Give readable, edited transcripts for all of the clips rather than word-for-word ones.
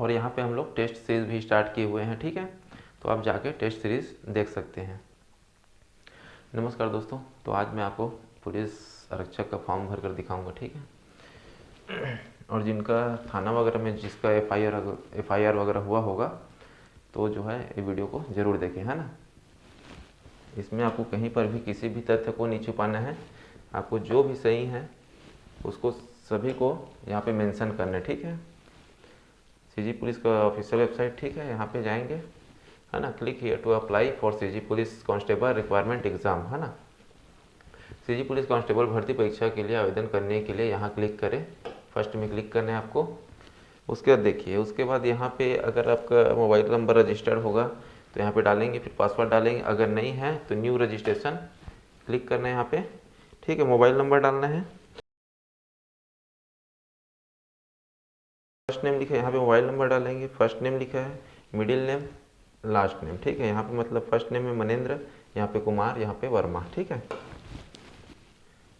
और यहाँ पे हम लोग टेस्ट सीरीज़ भी स्टार्ट किए हुए हैं, ठीक है। तो आप जाके टेस्ट सीरीज़ देख सकते हैं। नमस्कार दोस्तों, तो आज मैं आपको पुलिस आरक्षक का फॉर्म भर कर दिखाऊँगा, ठीक है। और जिनका थाना वगैरह में जिसका एफआईआर वगैरह हुआ होगा तो जो है ये वीडियो को ज़रूर देखें, है ना। इसमें आपको कहीं पर भी किसी भी तथ्य को नहीं छुपाना है। आपको जो भी सही है उसको सभी को यहाँ पे मेंशन करना है, ठीक है। सीजी पुलिस का ऑफिशियल वेबसाइट, ठीक है, यहाँ पे जाएंगे, है ना। Click here to apply for CG police constable requirement exam, है ना। सीजी पुलिस कांस्टेबल भर्ती परीक्षा के लिए आवेदन करने के लिए यहाँ क्लिक करें। फर्स्ट में क्लिक करना है आपको। उसके बाद देखिए, उसके बाद यहाँ पे अगर आपका मोबाइल नंबर रजिस्टर्ड होगा तो यहाँ पे डालेंगे, फिर पासवर्ड डालेंगे। अगर नहीं है तो न्यू रजिस्ट्रेशन क्लिक करना है यहाँ पे, ठीक है। मोबाइल नंबर डालना है, फर्स्ट नेम लिखा है यहाँ पे मोबाइल नंबर डालेंगे। फर्स्ट नेम लिखा है, मिडिल नेम, लास्ट नेम, ठीक है। यहाँ पे मतलब फर्स्ट नेम में मनेंद्र, यहाँ पे कुमार, यहाँ पे वर्मा, ठीक है।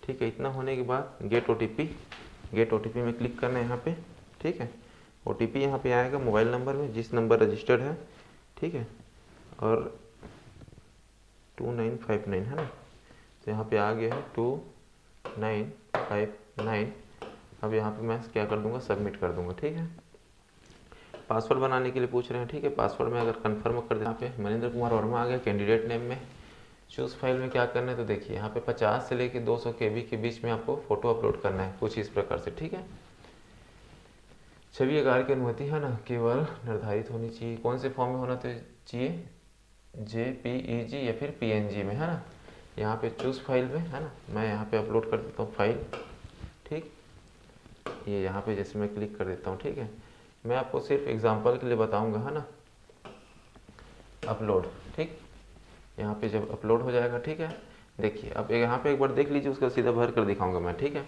ठीक है, इतना होने के बाद गेट ओटीपी में क्लिक करना है यहाँ पे, ठीक है। ओटीपी यहाँ पे आएगा मोबाइल नंबर में जिस नंबर रजिस्टर्ड है, ठीक है। और 2959 है ना, तो यहाँ पे आ गया है 2959। अब यहाँ पे मैं क्या कर दूंगा, सबमिट कर दूंगा, ठीक है। पासवर्ड बनाने के लिए पूछ रहे हैं, ठीक है। पासवर्ड में अगर कंफर्म कर दें, यहाँ पे मनेंद्र कुमार वर्मा आ गया। कैंडिडेट नेम में चूज़ फाइल में क्या करना है, तो देखिए यहाँ पे 50 से लेकर 200 KB के बीच में आपको फोटो अपलोड करना है, कुछ इस प्रकार से, ठीक है। छवि आकार की अनुमति, है ना, केवल निर्धारित होनी चाहिए। कौन से फॉर्म में होना चाहिए, JPEG या फिर PNG में, है ना। यहाँ पे चूज़ फाइल में, है ना, मैं यहाँ पे अपलोड कर देता हूँ फाइल, ठीक। ये यहाँ पे जैसे मैं क्लिक कर देता हूँ, ठीक है। मैं आपको सिर्फ एग्जांपल के लिए बताऊँगा, है ना। अपलोड, ठीक। यहाँ पे जब अपलोड हो जाएगा, ठीक है। देखिए अब यहाँ पे एक बार देख लीजिए, उसका सीधा भर कर दिखाऊंगा मैं, ठीक है।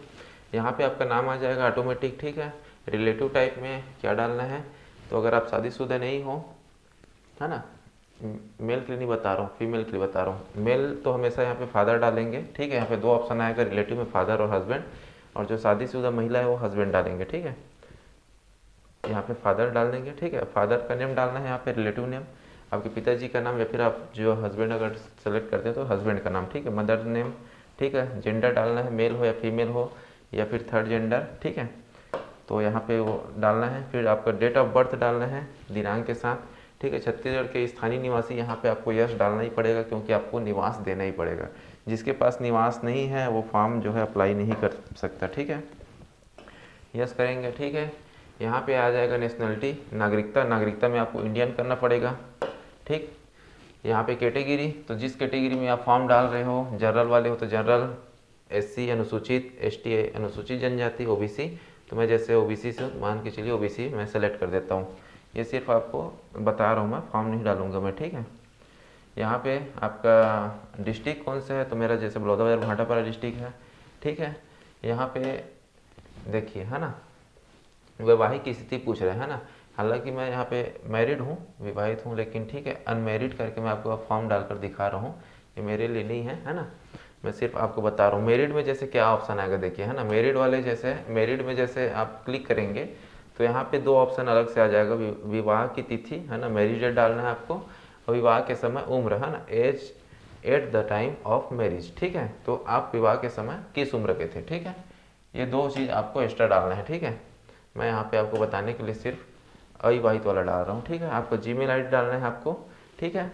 यहाँ पे आपका नाम आ जाएगा ऑटोमेटिक, ठीक है। रिलेटिव टाइप में क्या डालना है, तो अगर आप शादीशुदा नहीं हो, है ना, मेल के लिए नहीं बता रहा हूँ, फीमेल के लिए बता रहा हूँ। मेल तो हमेशा यहाँ पे फादर डालेंगे, ठीक है। यहाँ पे 2 ऑप्शन आएगा, रिलेटिव में फादर और हस्बैंड, और जो शादीशुदा महिला है वो हस्बैंड डालेंगे, ठीक है। यहाँ पे फादर डाल देंगे, ठीक है। फादर का नेम डालना है यहाँ पे, रिलेटिव नेम, आपके पिताजी का नाम, या फिर आप जो हस्बैंड अगर सेलेक्ट करते हैं तो हस्बैंड का नाम, ठीक है। मदर नेम, ठीक है। जेंडर डालना है, मेल हो या फीमेल हो या फिर थर्ड जेंडर, ठीक है। तो यहाँ पे वो डालना है। फिर आपका डेट ऑफ बर्थ डालना है दिनांक के साथ, ठीक है। छत्तीसगढ़ के स्थानीय निवासी, यहाँ पे आपको यस डालना ही पड़ेगा क्योंकि आपको निवास देना ही पड़ेगा। जिसके पास निवास नहीं है वो फॉर्म जो है अप्लाई नहीं कर सकता, ठीक है। यस करेंगे, ठीक है। यहाँ पे आ जाएगा नेशनलिटी, नागरिकता में आपको इंडियन करना पड़ेगा, ठीक। यहाँ पे कैटेगरी, तो जिस कैटेगरी में आप फॉर्म डाल रहे हो, जनरल वाले हो तो जनरल, SC अनुसूचित, ST अनुसूचित जनजाति, OBC, तो मैं जैसे OBC से मान के चलिए OBC मैं सेलेक्ट कर देता हूँ। ये सिर्फ आपको बता रहा हूँ, मैं फॉर्म नहीं डालूंगा मैं, ठीक है। यहाँ पे आपका डिस्ट्रिक्ट कौन सा है, तो मेरा जैसे बलौदाबाजार भाटापारा डिस्ट्रिक्ट है, ठीक है। यहाँ पे देखिए, है ना, वैवाहिक स्थिति पूछ रहे हैं ना। हालांकि मैं यहाँ पे मैरिड हूँ, विवाहित हूँ, लेकिन ठीक है अनमैरिड करके मैं आपको फॉर्म डालकर दिखा रहा हूँ। ये मेरे लिए नहीं है ना, मैं सिर्फ आपको बता रहा हूँ। मैरिड में जैसे क्या ऑप्शन आएगा देखिए, है ना। मैरिड वाले जैसे मैरिड में जैसे आप क्लिक करेंगे तो यहाँ पे 2 ऑप्शन अलग से आ जाएगा। विवाह की तिथि, है ना, मैरिज डेट डालना है आपको, और विवाह के समय उम्र, है ना, age at the time of marriage, ठीक है। तो आप विवाह के समय किस उम्र के थे, ठीक है। ये 2 चीज़ आपको एक्स्ट्रा डालना है, ठीक है। मैं यहाँ पे आपको बताने के लिए सिर्फ अविवाहित वाला डाल रहा हूँ, ठीक है। आपको जीमेल आईडी डालना है आपको, ठीक है।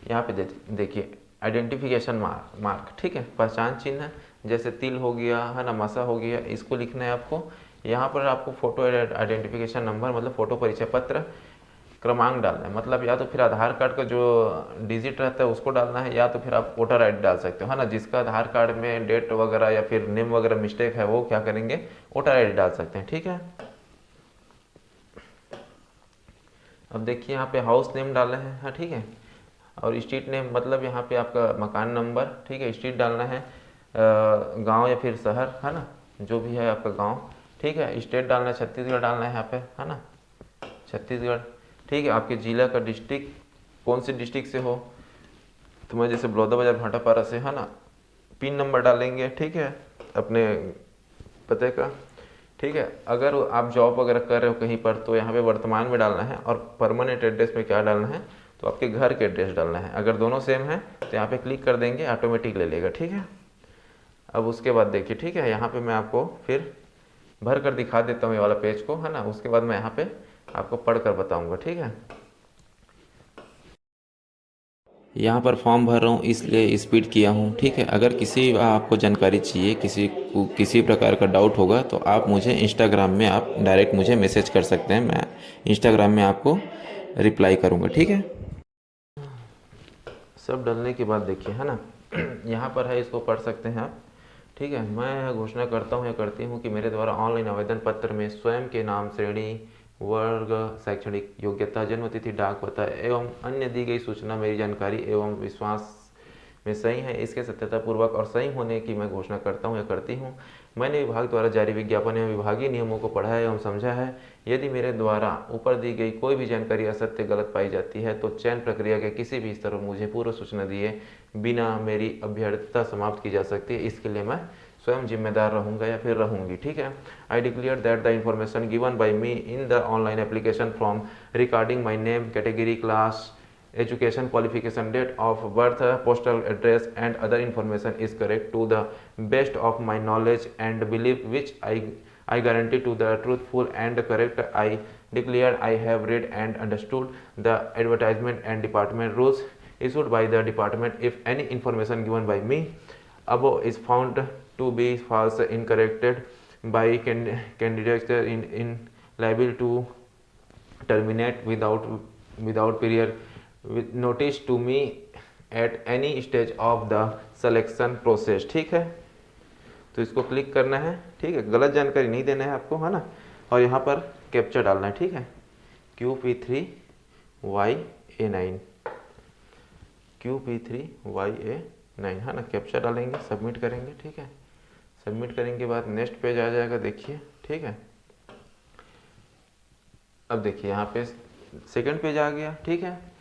यहाँ पे देखिए आइडेंटिफिकेशन मार्क, ठीक है, पहचान चिन्ह, जैसे तिल हो गया, है ना, मसा हो गया, इसको लिखना है आपको। यहाँ पर आपको फोटो आइडेंटिफिकेशन नंबर मतलब फोटो परिचय पत्र क्रमांक डालना है, मतलब या तो फिर आधार कार्ड का जो डिजिट रहता है उसको डालना है, या तो फिर आप वोटर आईडी डाल सकते हो, है ना। जिसका आधार कार्ड में डेट वगैरह या फिर नेम वगैरह मिस्टेक है वो क्या करेंगे, वोटर आईडी डाल सकते हैं, ठीक है। अब देखिए यहाँ पे हाउस नेम डालना है, हाँ, ठीक है। और स्ट्रीट नेम मतलब यहाँ पे आपका मकान नंबर, ठीक है। स्ट्रीट डालना है, गांव या फिर शहर, है ना, जो भी है आपका गांव, ठीक है। स्टेट डालना है, छत्तीसगढ़ डालना है यहाँ पे, है ना, छत्तीसगढ़, ठीक है। आपके जिला का डिस्ट्रिक्ट, कौन से डिस्ट्रिक्ट से हो, तो मैं जैसे बलौदाबाजार भाटापारा से, है ना। पिन नंबर डालेंगे, ठीक है, अपने पते का। ठीक है। अगर आप जॉब वगैरह कर रहे हो कहीं पर तो यहाँ पे वर्तमान में डालना है, और परमानेंट एड्रेस में क्या डालना है, तो आपके घर के एड्रेस डालना है। अगर दोनों सेम है तो यहाँ पे क्लिक कर देंगे, ऑटोमेटिक ले लेगा। ठीक है। अब उसके बाद देखिए, ठीक है, यहाँ पे मैं आपको फिर भर कर दिखा देता हूँ ये वाला पेज को, है ना। उसके बाद मैं यहाँ पे आपको पढ़ कर बताऊँगा। ठीक है। यहाँ पर फॉर्म भर रहा हूँ इसलिए स्पीड किया हूँ। ठीक है। अगर किसी आपको जानकारी चाहिए, किसी को किसी प्रकार का डाउट होगा तो आप मुझे इंस्टाग्राम में आप डायरेक्ट मुझे मैसेज कर सकते हैं, मैं इंस्टाग्राम में आपको रिप्लाई करूँगा। ठीक है। सब डालने के बाद देखिए, है ना, यहाँ पर है, इसको पढ़ सकते हैं आप। ठीक है। मैं यह घोषणा करता हूँ या करती हूँ कि मेरे द्वारा ऑनलाइन आवेदन पत्र में स्वयं के नाम, श्रेणी, वर्ग, शैक्षणिक योग्यता, जन्मतिथि, डाक पता एवं अन्य दी गई सूचना मेरी जानकारी एवं विश्वास में सही है, इसके सत्यतापूर्वक और सही होने की मैं घोषणा करता हूँ या करती हूँ। मैंने विभाग द्वारा जारी विज्ञापन एवं विभागीय नियमों को पढ़ा एवं समझा है। यदि मेरे द्वारा ऊपर दी गई कोई भी जानकारी असत्य, गलत पाई जाती है तो चयन प्रक्रिया के किसी भी स्तर पर मुझे पूर्व सूचना दिए बिना मेरी अभ्यर्थता समाप्त की जा सकती है। इसके लिए मैं स्वयं जिम्मेदार रहूंगा या फिर रहूंगी। ठीक है। I declare that the information given by me in the online application from recording my name, category, class, education qualification, date of birth, postal address and other information is correct to the best of my knowledge and belief, which I guarantee to the truthful and correct. I declare I have read and understood the advertisement and department rules issued by the department. If any information given by me above is found to be false, incorrect by candidates in liable to terminate without period with notice to me at any stage of the selection process। ठीक है। तो इसको click करना है। ठीक है। गलत जानकारी नहीं देना है आपको, है ना। और यहाँ पर कैप्चा डालना है। ठीक है। QP3YA9 QP3YA9, है ना। कैप्चा डालेंगे, सबमिट करेंगे। ठीक है। सबमिट करेंगे के बाद नेक्स्ट पेज आ जाएगा। देखिए, ठीक है। अब देखिए यहाँ पे सेकंड पेज आ गया। ठीक है।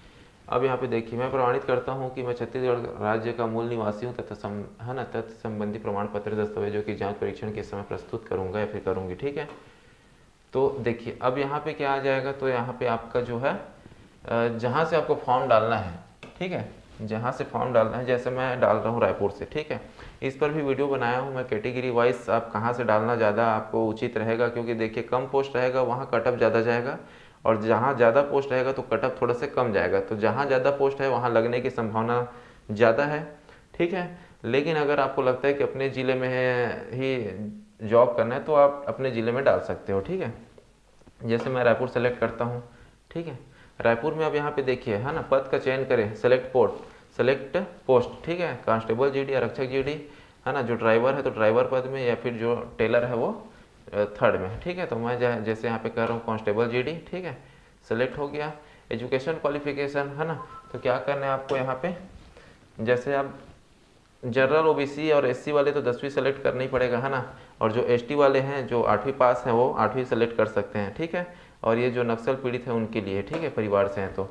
अब यहाँ पे देखिए, मैं प्रमाणित करता हूँ कि मैं छत्तीसगढ़ राज्य का मूल निवासी हूँ तथा है ना, तथ्य संबंधी प्रमाण पत्र दस्तावेजों की जांच परीक्षण के समय प्रस्तुत करूँगा या फिर करूँगी। ठीक है। तो देखिए अब यहाँ पे क्या आ जाएगा, तो यहाँ पे आपका जो है जहाँ से आपको फॉर्म डालना है, ठीक है, जहाँ से फॉर्म डालना है, जैसे मैं डाल रहा हूँ रायपुर से। ठीक है। इस पर भी वीडियो बनाया हूँ मैं, कैटेगरी वाइज आप कहाँ से डालना ज़्यादा आपको उचित रहेगा, क्योंकि देखिए कम पोस्ट रहेगा वहाँ कटअप ज़्यादा जाएगा, और जहाँ ज़्यादा पोस्ट रहेगा तो कटअप थोड़ा से कम जाएगा। तो जहाँ ज़्यादा पोस्ट है वहाँ लगने की संभावना ज़्यादा है। ठीक है। लेकिन अगर आपको लगता है कि अपने ज़िले में है ही जॉब करना है तो आप अपने ज़िले में डाल सकते हो। ठीक है। जैसे मैं रायपुर सेलेक्ट करता हूँ। ठीक है। रायपुर में अब यहाँ पे देखिए, है ना, पद का चयन करें, सेलेक्ट पोस्ट। ठीक है। कांस्टेबल जीडी, आरक्षक जीडी, है ना। जो ड्राइवर है तो ड्राइवर पद में, या फिर जो टेलर है वो थर्ड में। ठीक है। तो मैं जैसे यहाँ पे कर रहा हूँ कांस्टेबल जीडी। ठीक है। सेलेक्ट हो गया। एजुकेशन क्वालिफिकेशन, है ना, तो क्या करना है आपको यहाँ पे, जैसे आप जनरल, ओबीसी और एससी वाले तो 10वीं सेलेक्ट करना ही पड़ेगा, है ना। और जो एसटी वाले हैं जो 8वीं पास हैं वो 8वीं सेलेक्ट कर सकते हैं। ठीक है। और ये जो नक्सल पीड़ित है उनके लिए, ठीक है, परिवार से हैं तो,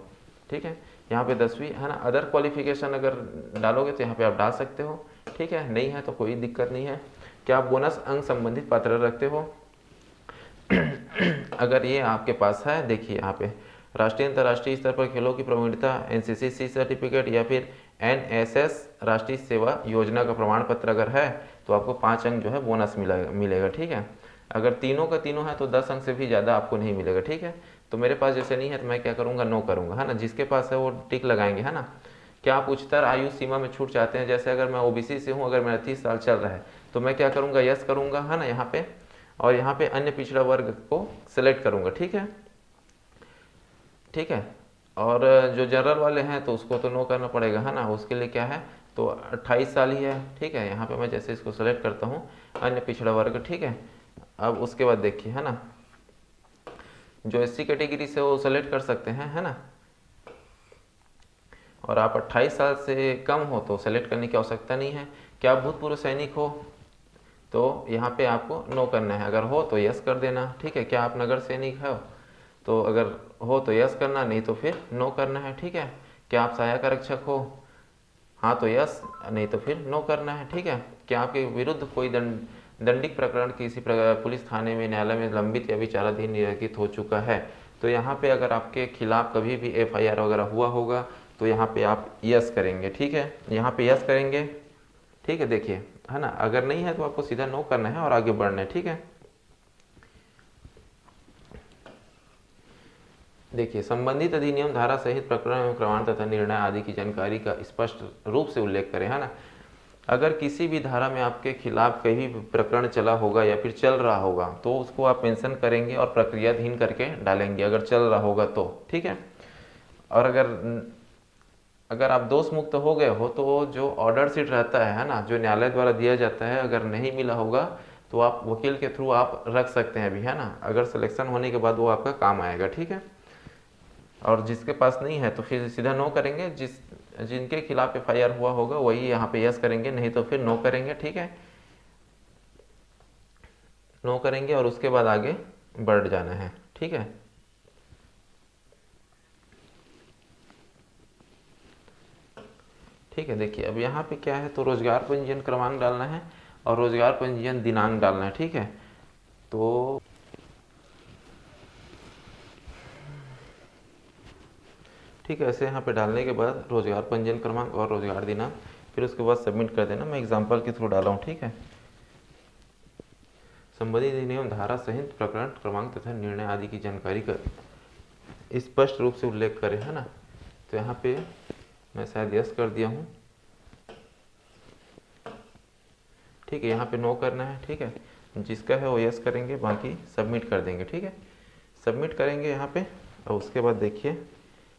ठीक है, यहाँ पे 10वीं, है ना। अदर क्वालिफिकेशन अगर डालोगे तो यहाँ पे आप डाल सकते हो। ठीक है। नहीं है तो कोई दिक्कत नहीं है। क्या आप बोनस अंक संबंधित पात्र रखते हो, अगर ये आपके पास है, देखिए यहाँ पे राष्ट्रीय अंतर्राष्ट्रीय स्तर पर खेलों की प्रवीणता, एनसीसी सी सर्टिफिकेट या फिर एनएसएस राष्ट्रीय सेवा योजना का प्रमाण पत्र अगर है तो आपको 5 अंक जो है बोनस मिलेगा। ठीक है। अगर तीनों का तीनों है तो 10 अंक से भी ज़्यादा आपको नहीं मिलेगा। ठीक है। तो मेरे पास जैसे नहीं है तो मैं क्या करूँगा, नो करूँगा, है ना। जिसके पास है वो टिक लगाएंगे, है ना। क्या आप उच्चतर आयु सीमा में छूट चाहते हैं, जैसे अगर मैं ओबीसी से हूँ, अगर मेरा 30 साल चल रहा है तो मैं क्या करूँगा, यस करूँगा, है ना, यहाँ पे। और यहाँ पे अन्य पिछड़ा वर्ग को सिलेक्ट करूँगा। ठीक है। ठीक है। और जो जनरल वाले हैं तो उसको तो नो करना पड़ेगा, है ना। उसके लिए क्या है, तो 28 साल ही है। ठीक है। यहाँ पे मैं जैसे इसको सेलेक्ट करता हूँ, अन्य पिछड़ा वर्ग। ठीक है। अब उसके बाद देखिए, है ना, जो एससी कैटेगरी से वो सेलेक्ट कर सकते हैं, है ना। और आप 28 साल से कम हो तो सेलेक्ट करने की आवश्यकता नहीं है। क्या आप भूतपूर्व सैनिक हो तो यहाँ पे आपको नो करना है, अगर हो तो यस कर देना। ठीक है। क्या आप नगर सैनिक हो तो अगर हो तो यस करना, नहीं तो फिर नो करना है। ठीक है। क्या आप सहायक आरक्षक हो, हाँ तो यस, नहीं तो फिर नो करना है। ठीक है। क्या आपके विरुद्ध कोई दंडिक प्रकरण किसी पुलिस थाने में, न्यायालय में लंबित या विचाराधीन निलंबित हो चुका है। तो यहाँ पे अगर आपके खिलाफ कभी भी FIR वगैरह हुआ होगा तो यहाँ पे आप यस करेंगे, ठीक है, यहाँ पे यस करेंगे, ठीक है। देखिए, है ना, अगर नहीं है तो आपको सीधा नो करना है और आगे बढ़ना है, ठीक है। देखिए, संबंधित अधिनियम, धारा सहित प्रकरण एवं प्रमाण तथा निर्णय आदि की जानकारी का स्पष्ट रूप से उल्लेख करें, है ना। अगर किसी भी धारा में आपके खिलाफ कहीं भी प्रकरण चला होगा या फिर चल रहा होगा तो उसको आप मेंशन करेंगे और प्रक्रियाधीन करके डालेंगे, अगर चल रहा होगा तो, ठीक है। और अगर आप दोष मुक्त हो गए हो तो जो ऑर्डर शीट रहता है ना, जो न्यायालय द्वारा दिया जाता है, अगर नहीं मिला होगा तो आप वकील के थ्रू आप रख सकते हैं अभी, है ना। अगर सिलेक्शन होने के बाद वो आपका काम आएगा, ठीक है। और जिसके पास नहीं है तो फिर सीधा नो करेंगे, जिनके खिलाफ FIR हुआ होगा वही यहाँ पे यस करेंगे, नहीं तो फिर नो करेंगे, ठीक है। नो करेंगे और उसके बाद आगे बढ़ जाना है, ठीक है। ठीक है, देखिए अब यहाँ पे क्या है, तो रोजगार पंजीयन क्रमांक डालना है और रोजगार पंजीयन दिनांक डालना है, ठीक है। तो ठीक है, ऐसे यहाँ पे डालने के बाद रोजगार पंजीयन क्रमांक और रोजगार दिनांक, फिर उसके बाद सबमिट कर देना। मैं एग्जांपल के थ्रू डाला हूँ, ठीक है। संबंधित अधिनियम, धारा सहित प्रकरण क्रमांक तथा निर्णय आदि की जानकारी का स्पष्ट रूप से उल्लेख करें, है ना। तो यहाँ पे मैं शायद यस कर दिया हूँ, ठीक है। यहाँ पे नो करना है, ठीक है। जिसका है वो यस करेंगे, बाकी सबमिट कर देंगे, ठीक है। सबमिट करेंगे यहाँ पे और उसके बाद देखिए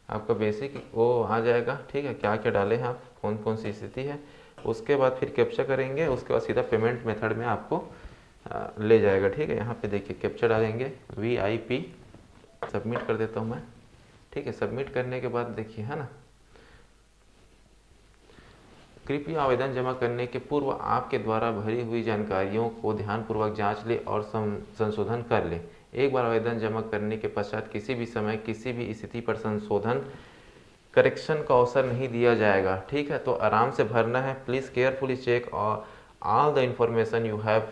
आपका बेसिक वो आ जाएगा, ठीक है। क्या क्या डाले हैं आप, कौन कौन सी स्थिति है, उसके बाद फिर कैप्चा करेंगे, उसके बाद सीधा पेमेंट मेथड में आपको ले जाएगा, ठीक है। यहाँ पे देखिए कैप्चा डालेंगे VIP, सबमिट कर देता हूँ मैं, ठीक है। सबमिट करने के बाद देखिए, है ना, कृपया आवेदन जमा करने के पूर्व आपके द्वारा भरी हुई जानकारियों को ध्यानपूर्वक जांच ले और संशोधन कर ले। एक बार आवेदन जमा करने के पश्चात किसी भी समय किसी भी स्थिति पर संशोधन करेक्शन का अवसर नहीं दिया जाएगा, ठीक है। तो आराम से भरना है। Please carefully check all the information you have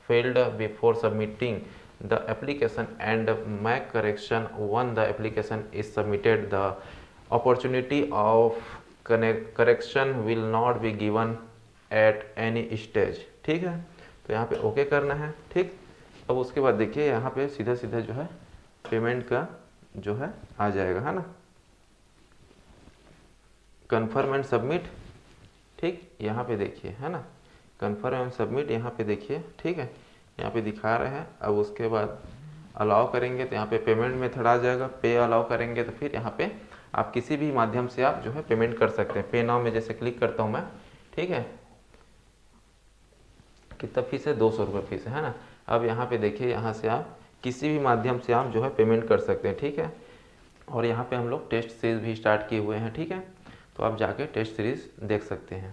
filled before submitting the application and make correction when the application is submitted. The opportunity of correction will not be given at any stage, ठीक है। तो यहाँ पे okay करना है, ठीक। अब उसके बाद देखिए यहाँ पे सीधा सीधा जो है पेमेंट का जो है आ जाएगा, है ना, कन्फर्म एंड सबमिट, ठीक। यहाँ पे देखिए, है ना, कन्फर्म एंड सबमिट, यहाँ पे देखिए, ठीक है। यहाँ पे दिखा रहे हैं। अब उसके बाद अलाउ करेंगे तो यहाँ पे पेमेंट मेथड आ जाएगा। पे अलाउ करेंगे तो फिर यहाँ पे आप किसी भी माध्यम से आप जो है पेमेंट कर सकते हैं। पे नाउ में जैसे क्लिक करता हूँ मैं, ठीक है। कितना फीस है, 200 रुपये फीस है ना। अब यहाँ पे देखिए, यहाँ से आप किसी भी माध्यम से आप जो है पेमेंट कर सकते हैं, ठीक है। और यहाँ पे हम लोग टेस्ट सीरीज भी स्टार्ट किए हुए हैं, ठीक है। तो आप जाके टेस्ट सीरीज देख सकते हैं।